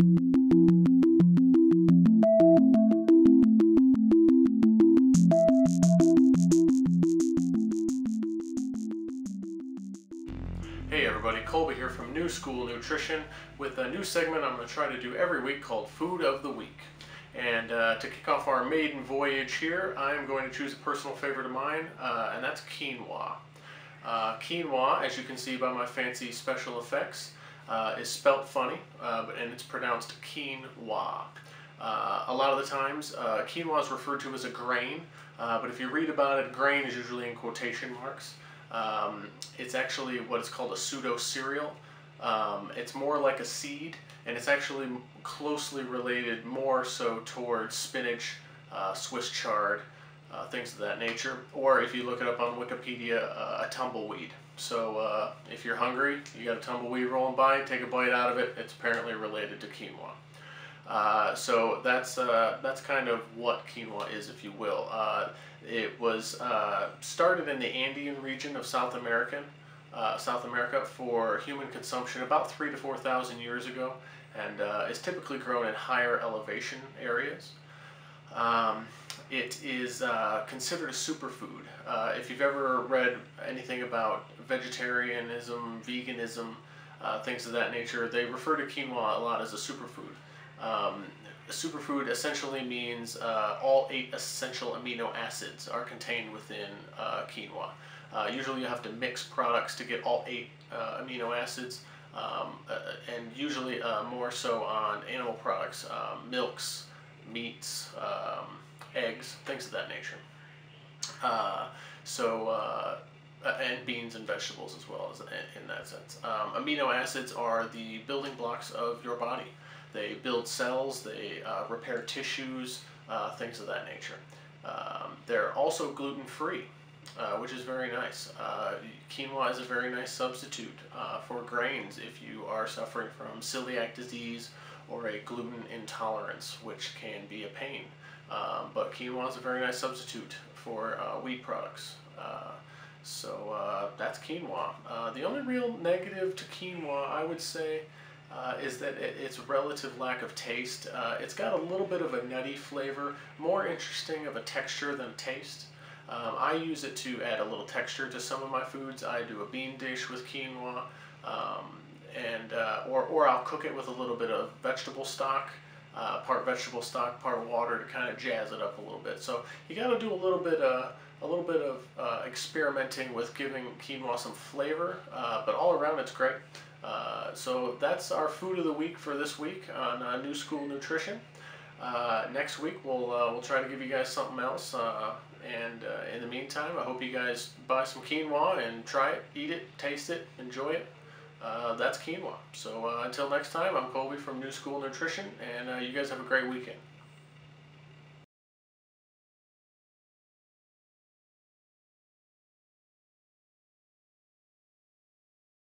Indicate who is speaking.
Speaker 1: Hey everybody, Colby here from New School Nutrition with a new segment I'm going to try to do every week called Food of the Week. And to kick off our maiden voyage here, I'm going to choose a personal favorite of mine, and that's quinoa. Quinoa, as you can see by my fancy special effects, is spelt funny, and it's pronounced quinoa. A lot of the times, quinoa is referred to as a grain, but if you read about it, grain is usually in quotation marks. It's actually what is called a pseudo-cereal. It's more like a seed, and it's actually closely related more so towards spinach, Swiss chard, things of that nature. Or if you look it up on Wikipedia, a tumbleweed. So if you're hungry, you got a tumbleweed rolling by, take a bite out of it, it's apparently related to quinoa. So that's kind of what quinoa is, if you will. It was started in the Andean region of South America for human consumption about 3,000 to 4,000 years ago, and is typically grown in higher elevation areas. It is considered a superfood. If you've ever read anything about vegetarianism, veganism, things of that nature, they refer to quinoa a lot as a superfood. A superfood essentially means all 8 essential amino acids are contained within quinoa. Usually you have to mix products to get all 8 amino acids, and usually more so on animal products, milks, meats, eggs, things of that nature. And beans and vegetables as well, as in that sense. Amino acids are the building blocks of your body. They build cells, they repair tissues, things of that nature. They're also gluten-free, which is very nice. Quinoa is a very nice substitute for grains if you are suffering from celiac disease or a gluten intolerance, which can be a pain. But quinoa is a very nice substitute for wheat products. So that's quinoa. The only real negative to quinoa, I would say, is that its relative lack of taste. It's got a little bit of a nutty flavor, more interesting of a texture than taste. I use it to add a little texture to some of my foods. I do a bean dish with quinoa, or I'll cook it with a little bit of vegetable stock, part vegetable stock, part water, to kind of jazz it up a little bit. So you got to do a little bit of experimenting with giving quinoa some flavor, but all around it's great. So that's our food of the week for this week on New School Nutrition. Next week we'll try to give you guys something else, and in the meantime, I hope you guys buy some quinoa and try it, eat it, taste it, enjoy it. That's quinoa. So until next time, I'm Colby from New School Nutrition, and you guys have a great weekend.